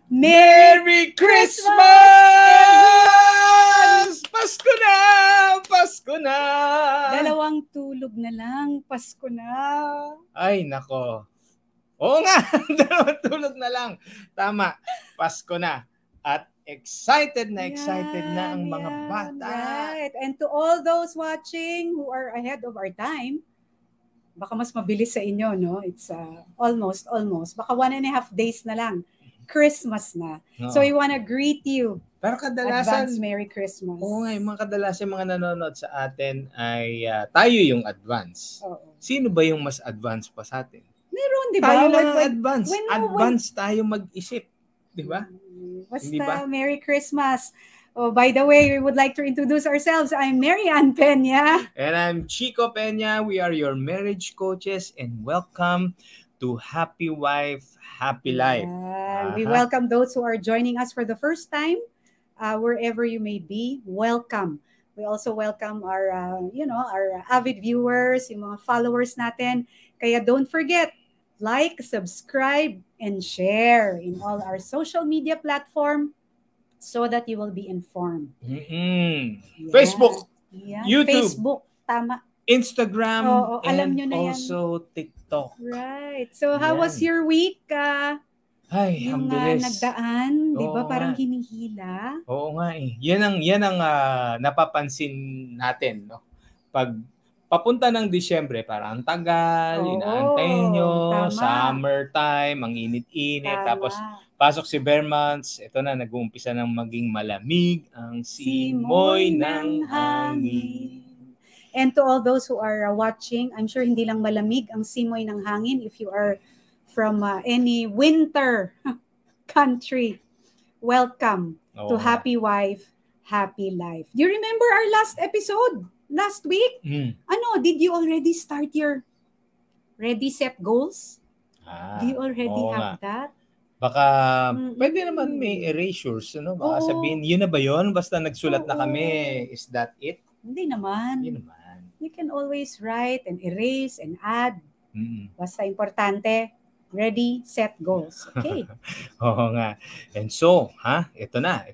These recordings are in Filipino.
Merry Christmas! Pasko na! Pasko na! Dalawang tulog na lang, Pasko na. Ay, nako. Oo nga, dalawang tulog na lang. Tama, Pasko na. At excited na ang mga bata. Right. And to all those watching who are ahead of our time, baka mas mabilis sa inyo, no? It's almost. Baka 1.5 days na lang. Christmas na. Oo. So we wanna greet you. Pero kadalasan, Advance Merry Christmas. oo nga, yung mga kadalasan mga nanonood sa atin ay tayo yung advance. Oo. Sino ba yung mas advance pa sa atin? Meron, di ba? Tayo lang ang advance. when- Advance tayo mag-isip. Di ba? Basta, Hindi ba? Merry Christmas. Oh, by the way, we would like to introduce ourselves. I'm Mary Ann Peña. And I'm Chico Peña. We are your marriage coaches and welcome to Happy Wife, Happy Life. We welcome those who are joining us for the first time, wherever you may be. Welcome. We also welcome our, our avid viewers, yung mga followers natin. Kaya don't forget, like, subscribe, and share in all our social media platform so that you will be informed. Mm-mm. Yeah. Facebook, Yeah. YouTube. Facebook, tama. Instagram, Oo, alam and nyo na yan. also TikTok. Right. So how Yan. was your week? Ay, ang Yung bilis. nagdaan, di ba? Oo Parang nga. hinihila. Oo nga eh. Yan ang napapansin natin, no? Pag papunta ng Disyembre, parang ang tagal, Oo, inaantay nyo, tama. summertime, ang init-init, Tama. tapos pasok si bare months, ito na, nag-uumpisa ng maging malamig ang simoy ng hangin. And to all those who are watching, I'm sure hindi lang malamig ang simoy ng hangin if you are from any winter country. Welcome to Oo nga. Happy Wife, Happy Life. Do you remember our last episode? Last week? Ano, did you already start your ready set goals? Do you already oo have nga. that? Baka Mm-mm. pwede naman may erasures, ano? Baka Oo. sabihin, yun na ba yun? Basta nagsulat na Oo. kami, is that it? Hindi naman. Yun naman. You can always write and erase and add. Mm. Basta importante, ready, set goals. Okay. Oo nga. And so, ito na.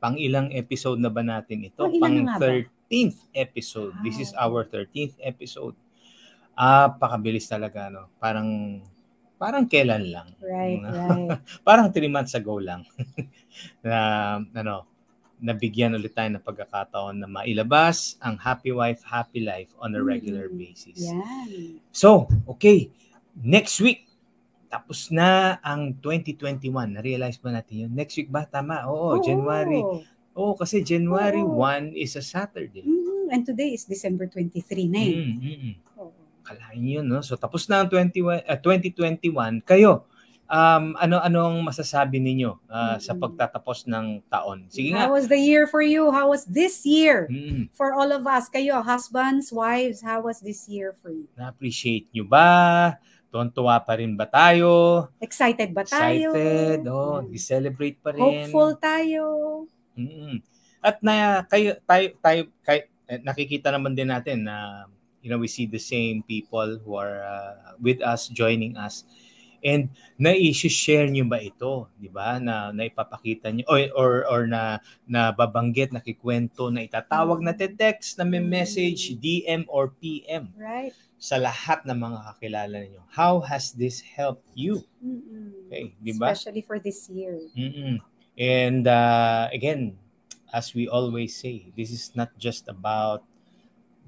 Pang ilang episode na ba natin ito? Pang ilan na nga ba? 13th episode. This is Wow. our 13th episode. Pakabilis talaga, no? Parang kailan lang. Right, No? right. Parang 3 months ago lang. Nabigyan ulit tayo ng pagkakataon na mailabas ang Happy Wife, Happy Life on a regular basis. Yan. So, okay. Next week, tapos na ang 2021. Na-realize ba natin yun? Next week ba? Tama. Oo, January. Oo, kasi January Oo. 1 is a Saturday. And today is December 23 na eh. Oo. Kalahin yun, no? So, tapos na ang 2021. Kayo, Ano-ano ang masasabi ninyo sa pagtatapos ng taon? Sige nga. How was the year for you? How was this year Mm. for all of us? Kayo, husbands, wives, how was this year for you? Na-appreciate nyo ba? Tuwan-tuwa pa rin ba tayo? Excited ba tayo? Excited? Yan. I-celebrate pa rin. Hopeful tayo. At nakikita naman din natin na we see the same people who are with us, joining us. And na-i-share nyo ba ito, di ba? Na ipapakita nyo or na babanggit, nakikwento, na itatawag, na text, na may message, DM or PM. Right. Sa lahat ng mga kakilala niyo. How has this helped you? Okay, di ba? Especially for this year. And again, as we always say, this is not just about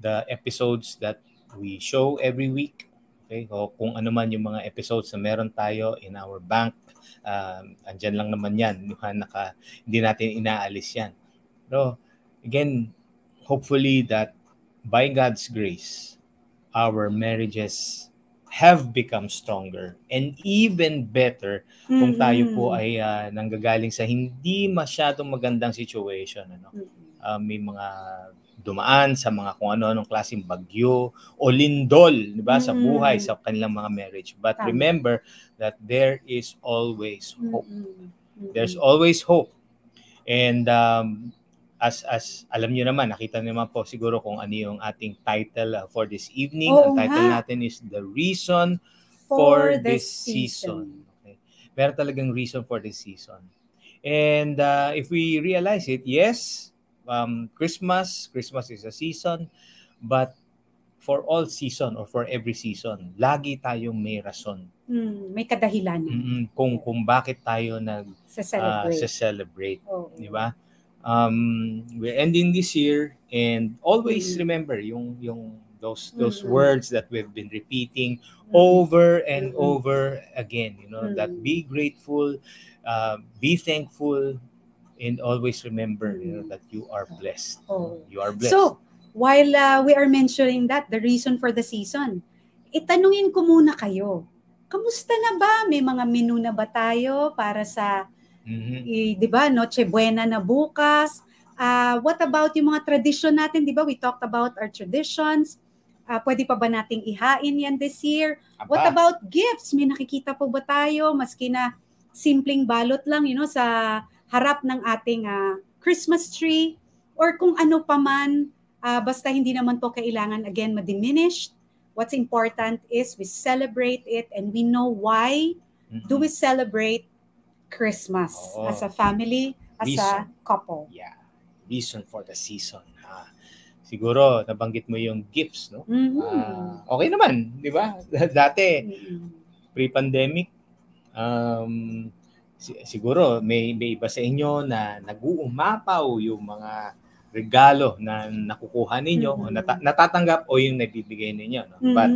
the episodes that we show every week. Okay? O kung ano man yung mga episodes na meron tayo in our bank, andyan lang naman yan. Hindi natin inaalis yan. Pero again, hopefully that by God's grace, our marriages have become stronger and even better kung tayo po ay nanggagaling sa hindi masyadong magandang situation. May mga dumaan sa mga kung ano-anong klaseng bagyo o lindol, di ba, sa buhay, sa kanilang mga marriage. But remember that there is always hope. There's always hope. And as alam niyo naman, nakita niyo naman po siguro kung ano yung ating title for this evening. Ang title natin is The Reason for this Season. Okay. Meron talagang reason for this season. And if we realize it, yes, Christmas is a season, but for all season or for every season, lagi tayong may rason. May kadahilanan. Kung bakit tayo nag-celebrate. Di ba? We're ending this year and always remember those words that we've been repeating over and over again, that be grateful, be thankful, and always remember that you are blessed. You are blessed. So, while we are mentioning that, the reason for the season, itanungin ko muna kayo, kamusta na ba? May mga menu na ba tayo para sa, di ba, Noche Buena na bukas? What about yung mga tradition natin? Di ba, we talked about our traditions. Pwede pa ba nating ihain yan this year? What about gifts? May nakikita po ba tayo? Maski na simpleng balot lang, sa harap ng ating Christmas tree, or kung ano pa man, basta hindi naman to kailangan again ma-diminished. What's important is we celebrate it and we know why do we celebrate Christmas as a family, as a couple. Yeah, reason for the season. Siguro, nabanggit mo yung gifts, no? Okay naman, di ba? Dati, pre-pandemic, siguro may iba sa inyo na nag-uumapaw yung mga regalo na nakukuha ninyo o natatanggap o yung nabibigay ninyo. No? But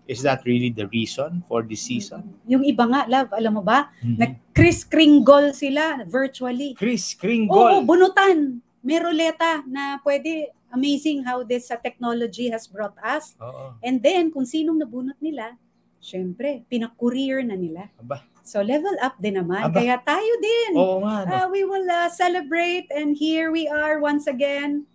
is that really the reason for this season? Yung iba nga, love, alam mo ba? Nag-Kris Kringle sila virtually. Kris Kringle? Oo, bunutan. May ruleta na pwede. Amazing how this technology has brought us. And then, kung sinong nabunot nila, syempre, pinakourier na nila. So, level up din naman. Kaya tayo din. We will celebrate. And here we are once again,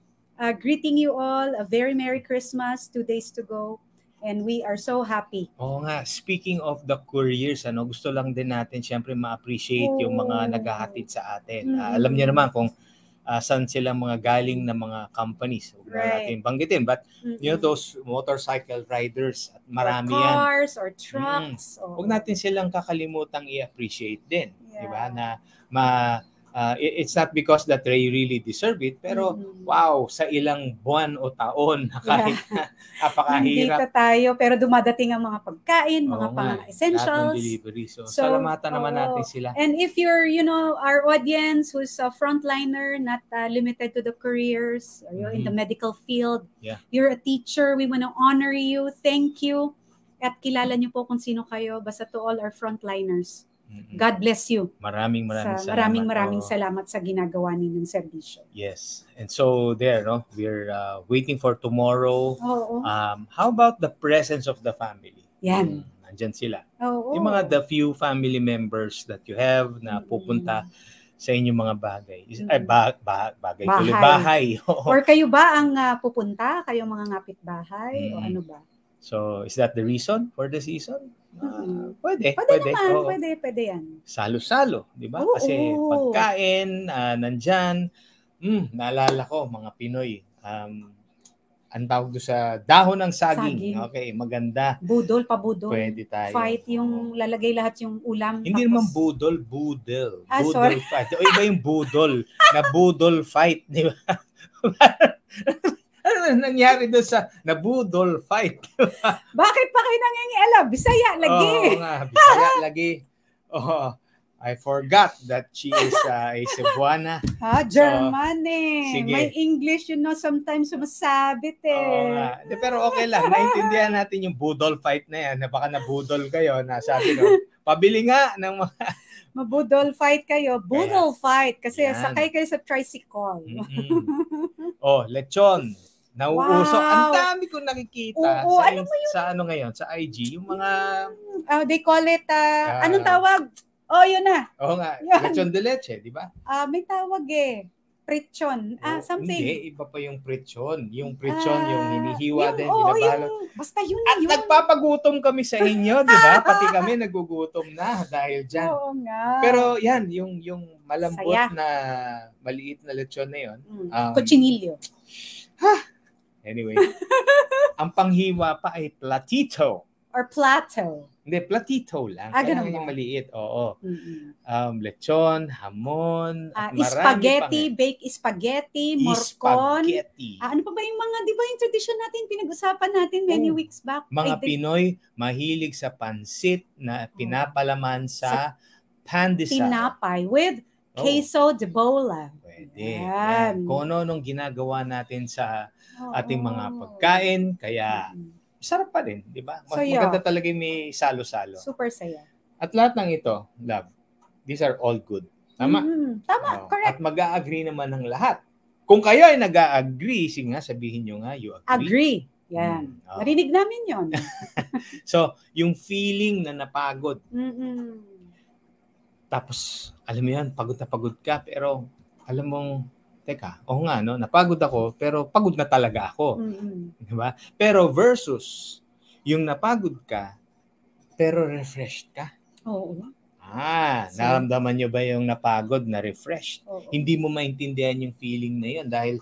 greeting you all. A very Merry Christmas. 2 days to go. And we are so happy. Oo nga. Speaking of the couriers, gusto lang din natin syempre ma-appreciate yung mga naghahatid sa atin. Alam niyo naman kung saan sila mga galing na mga companies. Huwag na natin banggitin. But, those motorcycle riders, at marami yan. Cars or trucks. Huwag natin silang kakalimutang i-appreciate din. Diba? Na it's not because that they really deserve it, pero wow, sa ilang buwan o taon, kahit napakahirap. Nandito tayo, pero dumadating ang mga pagkain, mga pang-essentials. Delivery. So, salamatan naman natin sila. And if you're, our audience who's a frontliner, not limited to the careers, or you're in the medical field, you're a teacher, we want to honor you, thank you, at kilala niyo po kung sino kayo, basta to all our frontliners. God bless you. Maraming salamat sa ginagawa ninyong serbisyo. Yes. And so there, we're waiting for tomorrow. How about the presence of the family? Yan. andyan sila. Oo. Yung mga the few family members that you have na pupunta sa inyong mga bagay. Bagay tuloy, bahay. Or kayo ba ang pupunta? Kayo mga ngapit-bahay? O ano ba? So, is that the reason for the season? Pwede naman, oo. pwede yan. Salo-salo, di ba? Oo. Kasi pagkain, nandyan. Naalala ko, mga Pinoy, ang tawag doon sa dahon ng saging. Okay, maganda. Budol, pabudol. Pwede tayo. Fight yung lalagay lahat yung ulam. Hindi naman budol, budel. Budol fight. O iba yung budol. Na budol fight, di ba? Ano nangyari doon sa nabudol fight? Bakit pa kayo nangingialam? Bisaya lagi. Oo nga, Bisaya lagi. Oh, I forgot that she is a Cebuana. German eh. Sige. May English, sometimes sumasabit eh. Oo nga. Pero okay lang, naintindihan natin yung budol fight na yan, na baka nabudol kayo, na sabi pabili nga ng mga... Mabudol fight kayo. Budol fight. Kasi yan. sakay kayo sa tricycle. Lechon. Nauusok. Wow. Ang dami kong nakikita sa ano ngayon, sa IG, yung mga... they call it, anong tawag? Yun na. Oo nga, lechon de leche, di ba? May tawag eh. Pritsyon. Something. Hindi, iba pa yung pritsyon. Yung pritsyon, yung hinihiwa din, basta yun At nagpapagutom kami sa inyo, di ba? Pati kami nagugutom na dahil dyan. Oo nga. Pero yan, yung malambot na maliit na lechon na yun. Cochinillo. Anyway, ang panghiwa pa ay platito. Or plato. Hindi, platito lang. Ganun yung maliit, oo. Lechon, hamon, at spaghetti, baked spaghetti, morcon. Spaghetti. Ano pa ba yung mga, di ba yung tradition natin, pinag-usapan natin many weeks back? Mga Pinoy, mahilig sa pansit na pinapalaman sa pandesal. Tinapay with queso de bola. Pwede. Yan. Kung ano nung ginagawa natin sa ating mga pagkain, kaya... sarap pa rin, di ba? Maganda talaga may salo-salo. Super saya. At lahat ng ito, love, these are all good. Tama? Tama, correct. At mag-a-agree naman ng lahat. Kung kayo ay nag-a-agree, sige nga, sabihin nyo nga, you agree. Agree. Yan. Narinig namin yon. So, yung feeling na napagod. Tapos, alam mo yan, pagod na pagod ka, pero alam mong, teka, nga, no, napagod ako, pero pagod na talaga ako. Diba? Pero versus, yung napagod ka, pero refreshed ka. Oo. Naramdaman nyo ba yung napagod na refreshed? Hindi mo maintindihan yung feeling na yun dahil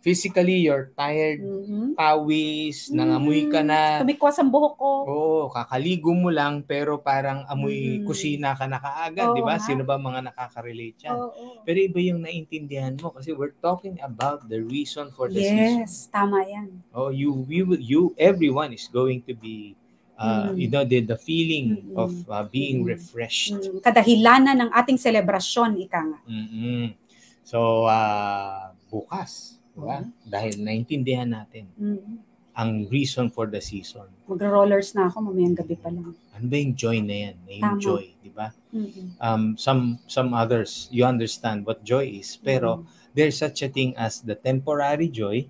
physically, you're tired, pawis, nangamoy ka na. Kumikwas ang buhok ko. Kakaligo mo lang, pero parang amoy kusina ka na kaagad, di ba? Sino ba mga nakaka-relate yan? Pero iba yung naintindihan mo kasi we're talking about the reason for the season. Yes, tama yan. Everyone is going to be, the feeling of being refreshed. Kadahilanan ng ating selebrasyon, ika nga. So, bukas, diba? Dahil naintindihan natin ang reason for the season. Mag-rollers na ako, mamayang gabi pa lang. Ano ba yung joy na yan? Yung joy, di ba? Some others, you understand what joy is, pero there's such a thing as the temporary joy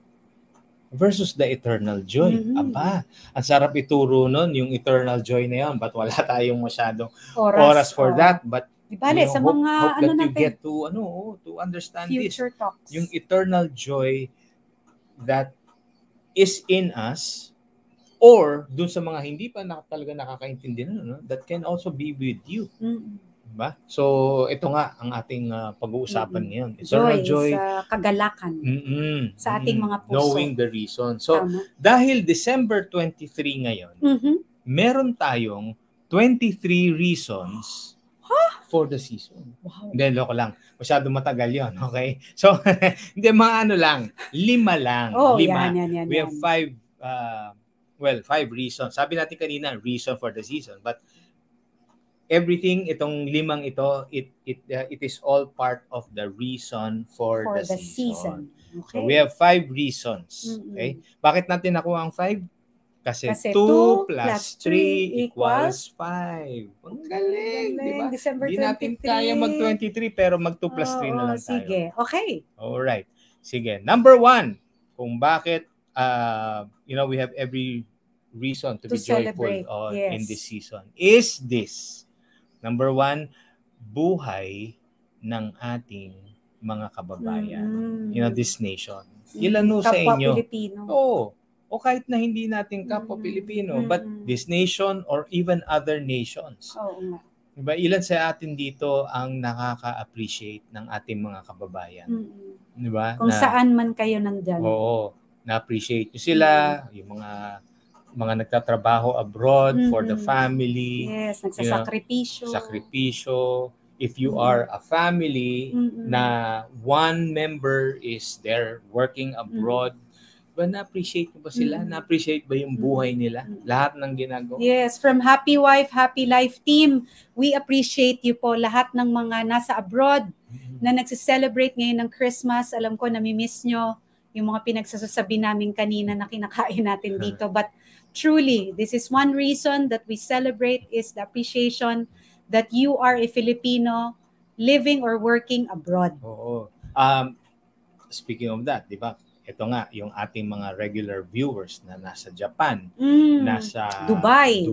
versus the eternal joy. Aba, ang sarap ituro nun, yung eternal joy na yan, but wala tayong masyadong oras for that, but Bale, sa hope mga that you get to understand future this. talks. Yung eternal joy that is in us, or dun sa mga hindi pa talaga nakakaintindi that can also be with you. Diba? So, ito nga ang ating pag-uusapan ngayon. Eternal joy sa kagalakan. Sa ating mga puso. Knowing the reason. So, dahil December 23 ngayon, meron tayong 23 reasons for the season. Wow. Hindi, loko lang. Masyado matagal yon, okay? So, hindi, mga 5 lang. 5. Yan. We have 5 reasons. Sabi natin kanina, reason for the season. But everything, itong 5 ito, it is all part of the reason for the season. Okay. So, we have 5 reasons. Okay? Bakit natin nakuha ang 5? Kasi 2 plus 3 equals 5. Ang galing, di ba? Hindi natin kaya mag-23 pero mag-2 plus 3 na lang tayo. Sige, okay. Alright. Sige. Number 1, kung bakit, we have every reason to To be joyful celebrate, in yes. this season is this. Number one, buhay ng ating mga kababayan. This nation. Ilan no sa Kapwa inyo? Pilipino. Oo. O kahit na hindi natin kapwa Pilipino, but this nation or even other nations. Oo nga. Diba? Ilan sa atin dito ang nakaka-appreciate ng ating mga kababayan? Diba? Kung saan man kayo nandyan. Oo. Na-appreciate nyo sila, yung mga nagtatrabaho abroad for the family. Yes, nagsasakripisyo. Sakripisyo. If you are a family na one member is there working abroad, ba na-appreciate mo ba sila? Na-appreciate ba yung buhay nila? Lahat ng ginagawa? Yes, from Happy Wife, Happy Life team, we appreciate you po lahat ng mga nasa abroad na nagse-celebrate ngayon ng Christmas. Alam ko, nami-miss nyo yung mga pinagsasabi namin kanina na kinakain natin dito. But truly, this is one reason that we celebrate is the appreciation that you are a Filipino living or working abroad. Oo. Speaking of that, di ba? Ito nga, yung ating mga regular viewers na nasa Japan, nasa Dubai,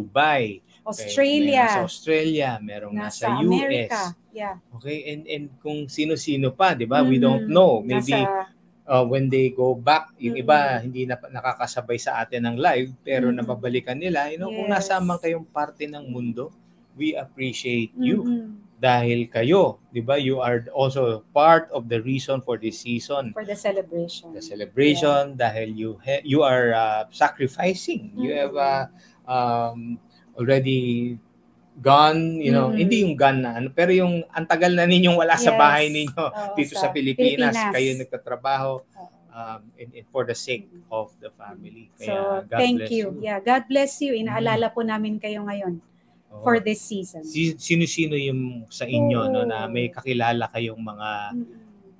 Okay, Australia, nasa Australia, merong nasa US. America. Yeah. Okay, and kung sino-sino pa, di ba? We don't know. Maybe when they go back, yung iba hindi na nakakasabay sa atin ng live, pero nababalikan nila. Kung nasa man kayong parte ng mundo, we appreciate you. Dahil kayo, di ba, you are also part of the reason for this season. For the celebration. The celebration, dahil you are sacrificing. You have already gone, hindi yung gone na, pero yung antagal na ninyong wala sa bahay ninyo dito sa Pilipinas. Kayo nagtatrabaho for the sake of the family. Kaya, so, God thank bless you. Yeah, God bless you. Inaalala po namin kayo ngayon. For this season. Sino-sino yung sa inyo na may kakilala kayong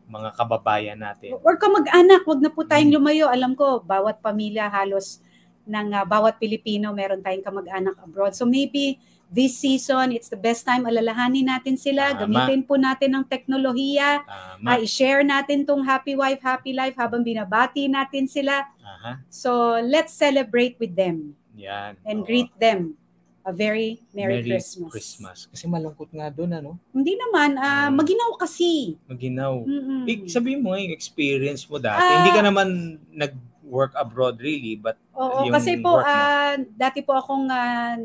mga kababayan natin? Or kamag-anak, wag na po tayong lumayo. Alam ko, bawat pamilya halos ng bawat Pilipino meron tayong kamag-anak abroad. So maybe this season, it's the best time alalahanin natin sila. Gamitin po natin ang teknolohiya. I-share natin tong Happy Wife, Happy Life habang binabati natin sila. So let's celebrate with them. Yan. And greet them. A very Merry Christmas. Kasi malungkot nga doon, ano? Hindi naman, maginaw kasi. Maginaw. Sabihin mo yung experience mo dati. Hindi ka naman nag-work abroad really, but oo, kasi po, dati po akong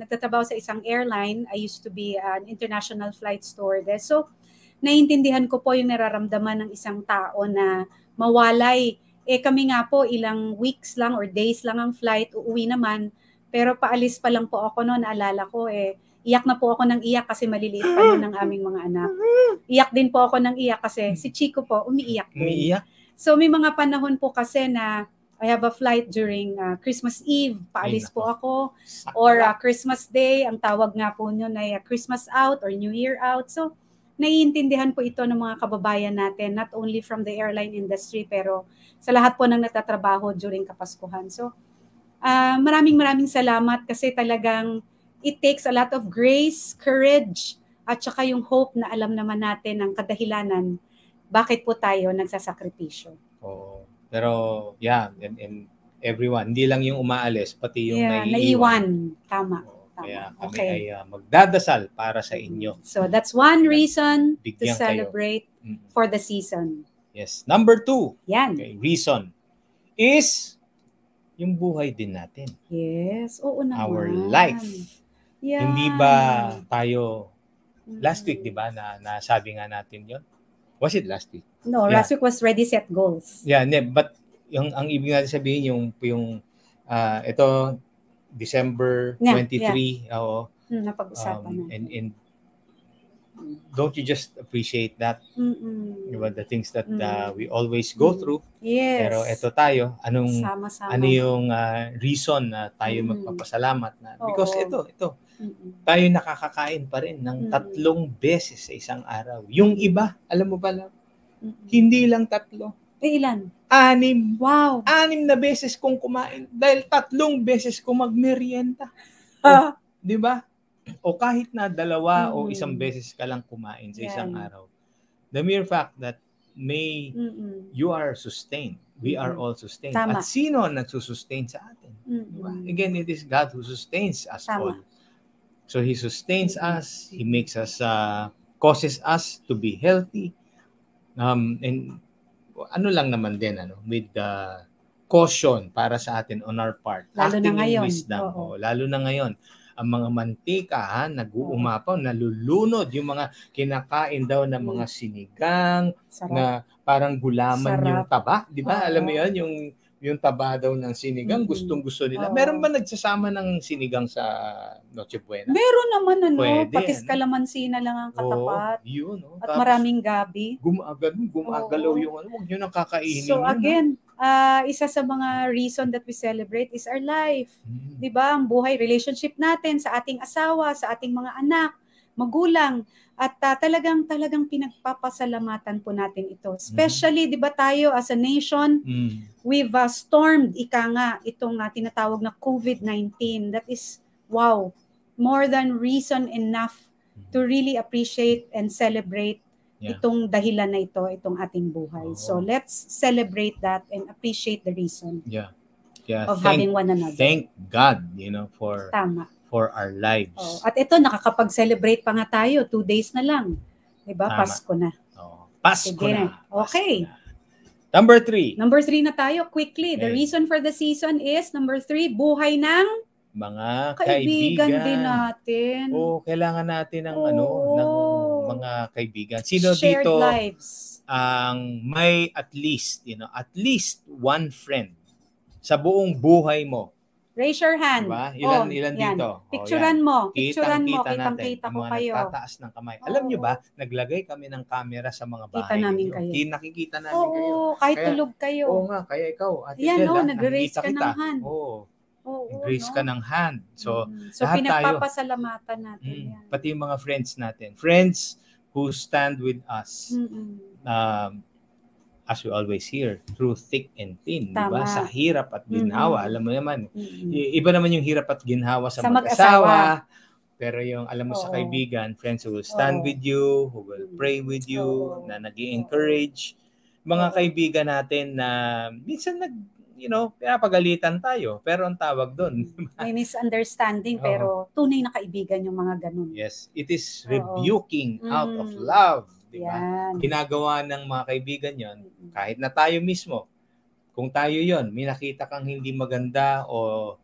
nagtatrabaho sa isang airline. I used to be an international flight stewardess. So, naiintindihan ko po yung nararamdaman ng isang tao na mawalay. Kami nga po, ilang weeks lang or days lang ang flight, uuwi naman. Pero paalis pa lang po ako noon, naalala ko iyak na po ako ng iyak kasi maliliit pa noon ng aming mga anak. Iyak din po ako ng iyak kasi si Chico po umiiyak din. Umiiyak? So may mga panahon po kasi na I have a flight during Christmas Eve, paalis po ako. Or Christmas Day, ang tawag nga po nyo na Christmas out or New Year out. So naiintindihan po ito ng mga kababayan natin, not only from the airline industry, pero sa lahat po ng nagtatrabaho during Kapaskuhan. So maraming salamat kasi talagang it takes a lot of grace, courage, at saka yung hope na alam naman natin ang kadahilanan bakit po tayo nagsasakripisyo. Oo. Pero yeah, and everyone, hindi lang yung umaalis, pati yung naiiwan. Tama. Kaya kami ay magdadasal para sa inyo. So that's one reason to celebrate for the season. Yes. Number 2. Yan. Okay, reason is yung buhay din natin. Yes, oo naman. Our life. Yeah. Hindi ba tayo, last week, di ba, na nasabi nga natin yon? Was it last week? No, last week was ready, set goals. Yeah, but ang ibig natin sabihin, yung ito, December 23, napag-usapan natin. And don't you just appreciate that? Diba, the things that we always go through. Yes. Pero ito tayo, sama-sama. Ano yung reason na tayo magpapasalamat na? Because ito, tayo nakakakain pa rin ng 3 beses sa isang araw. Yung iba, alam mo ba, hindi lang 3. Ilan? 6. Wow. 6 na beses kong kumain dahil 3 beses kong magmerienda. Di ba? O kahit na 2 o 1 beses ka lang kumain sa isang araw. The mere fact that may Mm-mm. you are sustained. We are Mm-mm. all sustained. Tama. At sino ang nagsusustain sa atin? Diba? Mm-mm. Again, it is God who sustains us Tama. all. So He sustains Mm-mm. us. He makes us, causes us to be healthy. And ano lang naman din, with the caution para sa atin on our part. Lalo na Acting in ngayon. wisdom. Oo. Lalo na ngayon. Ang mga mantika, nag-uumapaw, nalulunod. Yung mga kinakain daw ng mga sinigang, Sarap. na parang gulaman Sarap. yung taba. Di ba? Oo. Alam mo yun? Yung taba daw ng sinigang, Mm-mm. gustong-gusto nila. Oo. Meron ba nagsasama ng sinigang sa Noche Buena? Meron naman, Pwede, patis kalamansi na lang ang katapat. Yun. At Tapos, maraming gabi. gumagalaw Oo. yung huwag nyo nang kakainin So yun. again, isa sa mga reason that we celebrate is our life. 'Di ba? Ang buhay, relationship natin sa ating asawa, sa ating mga anak, magulang, at talagang pinagpapasalamatan po natin ito. Especially 'di ba tayo as a nation, we've stormed itong tinatawag na COVID-19. That is more than reason enough to really appreciate and celebrate itong dahilan na ito, itong ating buhay. So let's celebrate that and appreciate the reason of having one another. Thank God, for Tama. for our lives. At ito, nakakapag-celebrate pa nga tayo. 2 days na lang. Diba? Tama. Pasko na. Pasko Sige na. Okay. Number 3. Number 3 na tayo. Quickly. The Okay. reason for the season is, number 3, buhay ng Mga kaibigan kaibigan. din natin. Kailangan natin ng Oo. ng mga kaibigan. Sino Shared dito lives. ang may at least one friend sa buong buhay mo? Raise your hand. Diba? Ilan yan. dito? Picturean mo. Kitang-kita natin. Kitang-kita ko Yung mga kayo. nagtataas ng kamay. Alam nyo ba, naglagay kami ng camera sa mga bahay. Kita namin kayo. Nakikita namin kayo. Kahit Kaya- tulog kayo. Oo nga, kaya ikaw, Ate Yan, Del, nag-raise nakikita ka kita. ng hand. Nag-raise ka ng hand. So, So lahat tayo. pinagpapasalamatan natin yan. Pati yung mga friends natin. Friends who stand with us. As we always hear, through thick and thin. Tama. Diba? Sa hirap at ginhawa. Alam mo naman, iba naman yung hirap at ginhawa sa Sa mag-asawa. Pero yung, alam mo, sa Oo. kaibigan, friends who will stand with you, who will pray with you, Oo. na nag-i-encourage. Mga kaibigan natin na minsan pinapagalitan tayo. Pero ang tawag doon. May misunderstanding, Oo. pero tunay na kaibigan yung mga ganun. Yes, it is Oo. rebuking out of love. Diba? Yan. Ginagawa ng mga kaibigan yon, kahit na tayo mismo, kung tayo yon, may nakita kang hindi maganda o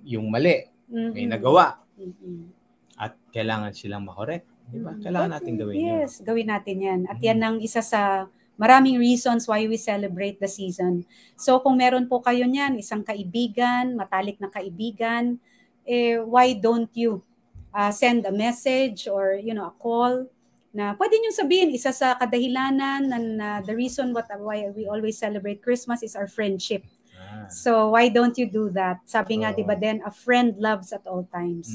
yung mali, may nagawa, at kailangan silang makorek. Diba? Kailangan natin gawin yun. Yes, gawin natin yan. At yan ang isa sa maraming reasons why we celebrate the season. So kung meron po kayo niyan, isang kaibigan, matalik na kaibigan, why don't you send a message or a call na pwede nyo sabihin, isa sa kadahilanan na the reason why we always celebrate Christmas is our friendship. So why don't you do that? Sabi nga, 'di ba din, a friend loves at all times.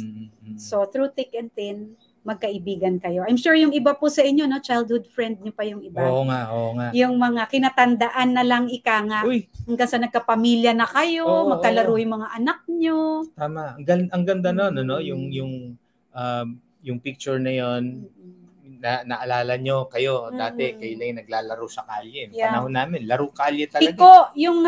So through thick and thin, magkaibigan kayo. I'm sure yung iba po sa inyo, childhood friend nyo pa yung iba. Oo nga. Yung mga kinatandaan na lang Uy, hanggang sa nagkapamilya na kayo, magkalaro yung mga anak nyo. tama. Ang ganda nun, yung picture na yon, naalala nyo kayo, dati kayo na yung naglalaro sa kalye. Panahon namin, laro kalye talaga. Piko, yung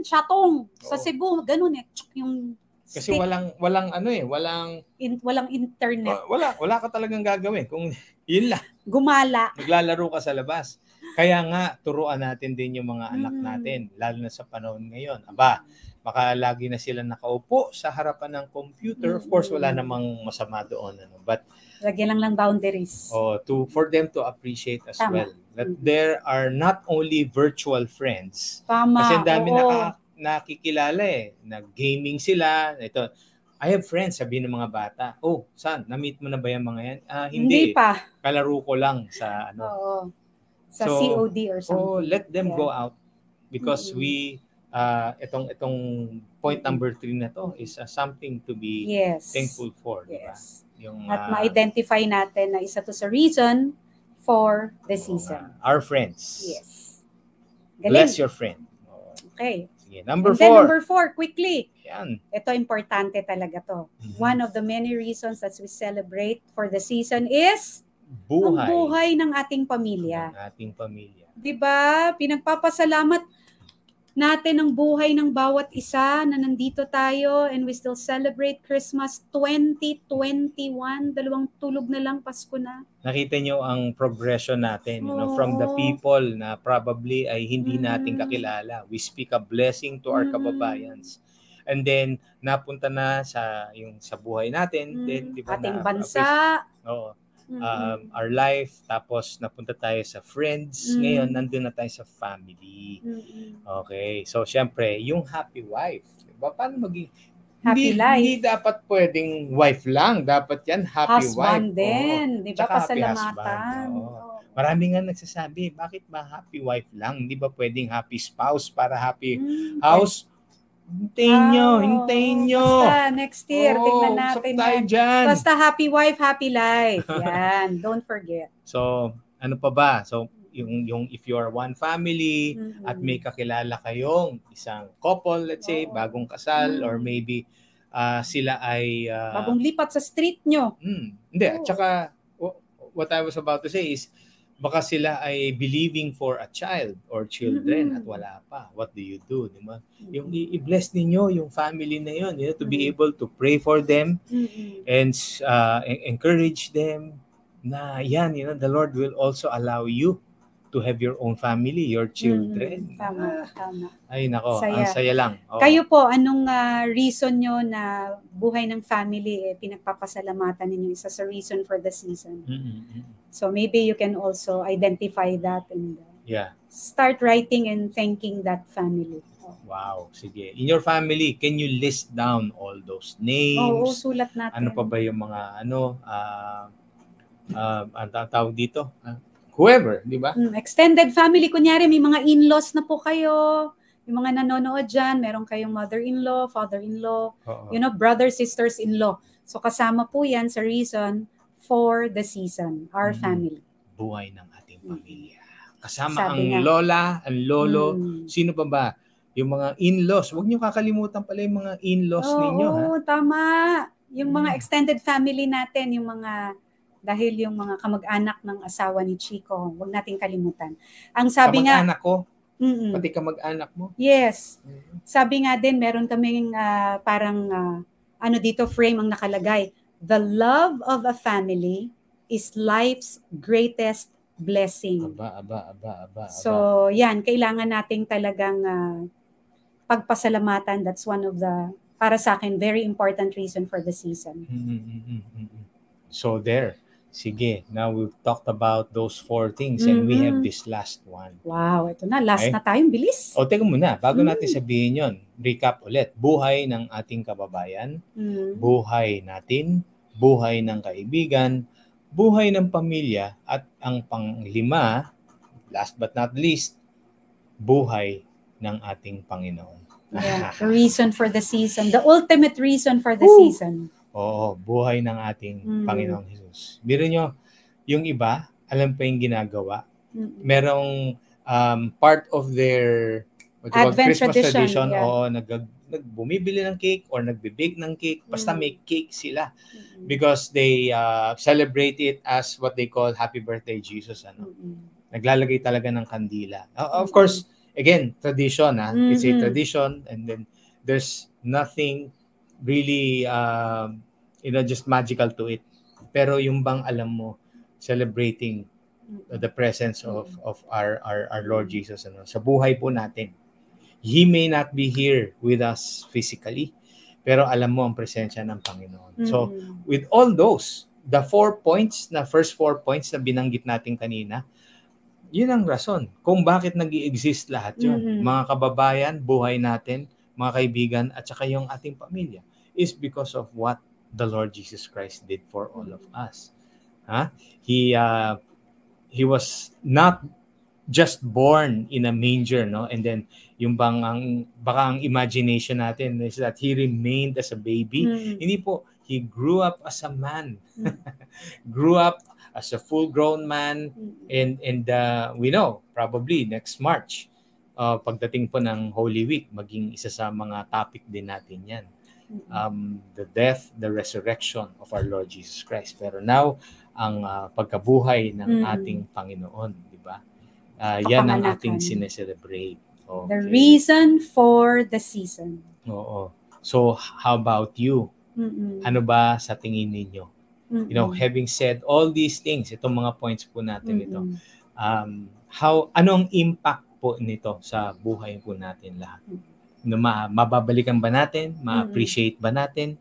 shatong sa Cebu, ganun yung Kasi stick. walang walang internet. Wala ka talagang gagawin kung yun lang. Gumala. Naglalaro ka sa labas. Kaya nga, turuan natin din yung mga anak natin, lalo na sa panahon ngayon. Baka lagi na sila nakaupo sa harapan ng computer. Of course, wala namang masama doon. But lagyan lang boundaries. For them to appreciate as well. That there are not only virtual friends. Tama. Kasi ang dami nakikilala Nag-gaming sila. Ito, I have friends, sabi ng mga bata. Saan? Na-meet mo na ba yung mga yan? Hindi pa. Kalaro ko lang sa Sa COD or something. Let them go out. Because we, itong point number 3 na to is something to be thankful for. Yes. Diba? At ma-identify natin na isa to sa reason for the season. Our friends. Yes. Galing. Bless your friend. Okay. Sige, number 4. Number 4, quickly. Yan. Ito, importante talaga to. One of the many reasons that we celebrate for the season is ang buhay ng ating pamilya. Ng ating pamilya. 'Di ba? Pinagpapasalamat natin ang buhay ng bawat isa na nandito tayo and we still celebrate Christmas 2021. Dalawang tulog na lang, Pasko na. Nakita nyo ang progression natin, from the people na probably ay hindi natin kakilala. We speak a blessing to our kababayans. And then napunta na sa buhay natin, then di ba, ating bansa. Our life, tapos napunta tayo sa friends, ngayon nandun na tayo sa family. Okay, so syempre, yung happy wife, diba? Paano maging happy life? Hindi dapat pwedeng wife lang, dapat yan happy husband wife. din, di ba? Pasalamatan. Marami nga nagsasabi, bakit ba happy wife lang? Hindi ba pwedeng happy spouse para happy house? Hintayin nyo. Basta next year, tingnan natin. Basta happy wife, happy life. Yan, don't forget. So, ano pa ba? So, yung if you are one family at may kakilala kayong isang couple, let's say, bagong kasal, or maybe sila ay... bagong lipat sa street nyo. Hindi, at saka, what I was about to say is, baka sila ay believing for a child or children at wala pa. What do you do? Diba? Yung i-bless ninyo yung family na yun, to be able to pray for them and encourage them na yan, the Lord will also allow you to have your own family, your children. Tama. Ay, nako, ang saya lang. Kayo po, anong reason nyo na buhay ng family, pinagpapasalamatan ninyo, isa sa reason for the season? So maybe you can also identify that and start writing and thanking that family. Wow, sige. In your family, can you list down all those names? Sulat natin. Ano pa ba yung mga, ang tawag dito? Whoever, di ba? Extended family, kunyari may mga in-laws na po kayo, yung mga nanonood dyan, meron kayong mother-in-law, father-in-law, brothers, sisters-in-law. So kasama po yan sa reason for the season, our family. Buhay ng ating pamilya. Kasama ang lola, ang lolo, sino pa ba? Yung mga in-laws. Huwag niyo kakalimutan pala yung mga in-laws ninyo. Oo, tama. Yung mga extended family natin, yung mga... Dahil yung mga kamag-anak ng asawa ni Chico, huwag nating kalimutan. Ang sabi kamag-anak ko? Pati kamag-anak mo? Yes. Sabi nga din, meron kaming dito frame ang nakalagay. The love of a family is life's greatest blessing. Aba. So, yan, kailangan nating talagang pagpasalamatan. That's one of the, para sa akin, very important reason for the season. So there. Sige, now we've talked about those 4 things and we have this last one. Wow, ito na. Last na tayong bilis. Teka muna. Bago natin sabihin yon, recap ulit. Buhay ng ating kababayan, buhay natin, buhay ng kaibigan, buhay ng pamilya, at ang panglima, last but not least, buhay ng ating Panginoon. Yeah, the reason for the season. The ultimate reason for the season. Oo, buhay ng ating Panginoong Jesus. Biro nyo, yung iba, alam pa yung ginagawa. Merong part of their Christmas tradition, bumibili ng cake or nagbe-bake ng cake. Basta may cake sila. Because they celebrate it as what they call Happy Birthday Jesus. Naglalagay talaga ng kandila. Of course, again, tradition. It's a tradition, and then there's nothing really just magical to it. Pero yung bang alam mo, celebrating the presence of our Lord Jesus sa buhay po natin. He may not be here with us physically, pero alam mo ang presensya ng Panginoon. So with all those, the first 4 points na binanggit natin kanina, yun ang rason kung bakit nag-i-exist lahat yun. Mga kababayan, buhay natin, mga kaibigan, at saka yung ating pamilya, is because of what the Lord Jesus Christ did for all of us. He was not just born in a manger, and then yung baka ang imagination natin is that he remained as a baby. Hindi po, he grew up as a man. Grew up as a full-grown man, and we know probably next March, pagdating po ng Holy Week, maging isa sa mga topic din natin yan. the death, the resurrection of our Lord Jesus Christ. Pero now, ang pagkabuhay ng ating Panginoon, di ba? Yan ang ating sineselebrate. Okay. The reason for the season. Oo. So, how about you? Ano ba sa tingin ninyo? You know, having said all these things, itong mga points po natin ito, anong impact po nito sa buhay po natin lahat? Mababalikan ba natin? Ma-appreciate ba natin?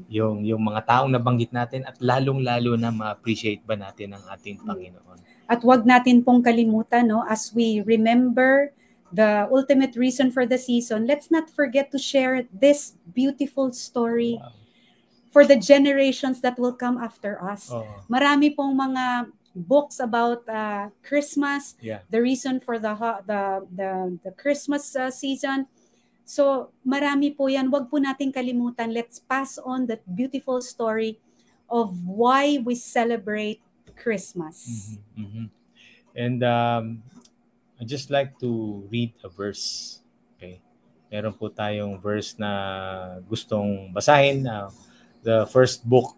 Yung mga taong nabanggit natin at lalong-lalo na ma-appreciate ba natin ang ating Panginoon? At wag natin pong kalimutan, no, as we remember the ultimate reason for the season, let's not forget to share this beautiful story for the generations that will come after us. Marami pong mga books about Christmas, the reason for the Christmas season. So marami po yan. Wag po natin kalimutan. Let's pass on that beautiful story of why we celebrate Christmas. And I just like to read a verse. Okay. Meron po tayong verse na gustong basahin. The first book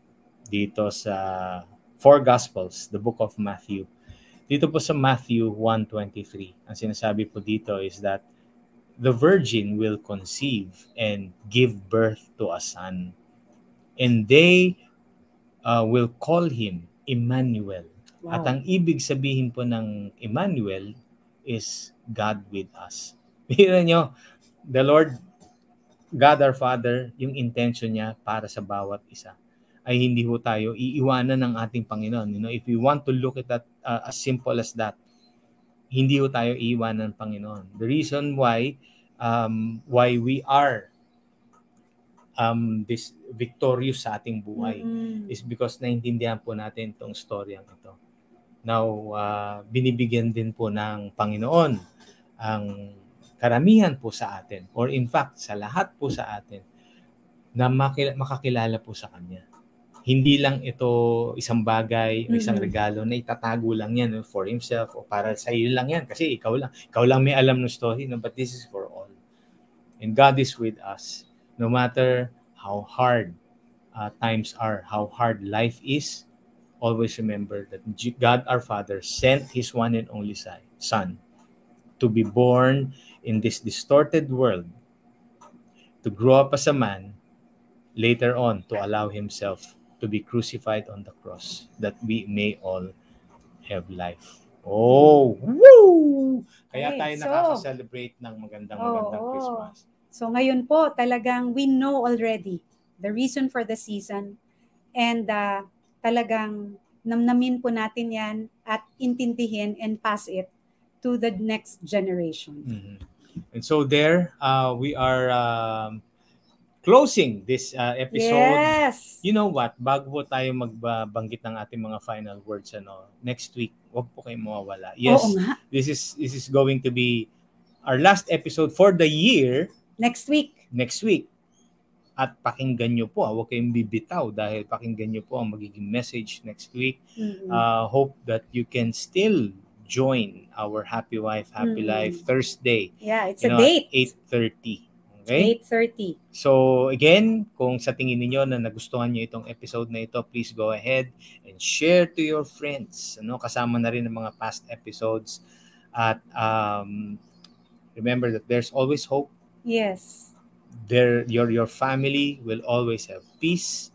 dito sa four Gospels, the book of Matthew. Dito po sa Matthew 1:23, ang sinasabi po dito is that the virgin will conceive and give birth to a son, and they will call him Emmanuel. Wow. At ang ibig sabihin po ng Emmanuel is God with us. Bihira nyo, the Lord, God our Father, yung intention niya para sa bawat isa ay hindi ho tayo iiwanan ng ating Panginoon. You know, if we want to look at that as simple as that, hindi ho tayo iiwanan ng Panginoon. The reason why we are this victorious sa ating buhay is because naintindihan po natin itong storyang ito. Now, binibigyan din po ng Panginoon ang karamihan po sa atin, or in fact, sa lahat po sa atin, na makakilala po sa Kanya. Hindi lang ito isang bagay o isang regalo na itatago lang yan for himself o para sa iyo lang yan kasi ikaw lang may alam ng story, no? But this is for all. And God is with us. No matter how hard times are, how hard life is, always remember that God our Father sent His one and only Son to be born in this distorted world, to grow up as a man, later on to allow Himself to be crucified on the cross, that we may all have life. Oh, woo! Kaya tayo nakaka-celebrate ng magandang Christmas. So ngayon po, talagang we know already the reason for the season, and talagang namnamin po natin yan at intindihin and pass it to the next generation. And so there, we are closing this episode. Yes. You know what? Bago po tayo magbanggit ng ating mga final words, next week, wag po kayong mawawala. Yes, this is going to be our last episode for the year. Next week. At pakinggan nyo po. Huwag kayong bibitaw dahil pakinggan nyo po ang magiging message next week. Hope that you can still join our Happy Wife, Happy Life Thursday. Yeah, it's a date. 8:30. Okay? 8:30. So again, kung sa tingin niyo na nagustuhan niyo itong episode na ito, please go ahead and share to your friends. Kasama na rin ang mga past episodes. At remember that there's always hope. Yes. Your family will always have peace.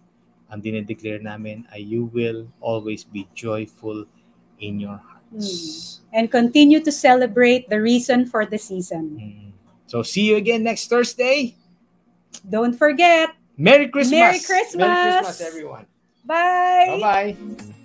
Ang dinedeclare namin ay you will always be joyful in your hearts. And continue to celebrate the reason for the season. So see you again next Thursday. Don't forget. Merry Christmas. Merry Christmas. Merry Christmas, everyone. Bye. Bye-bye.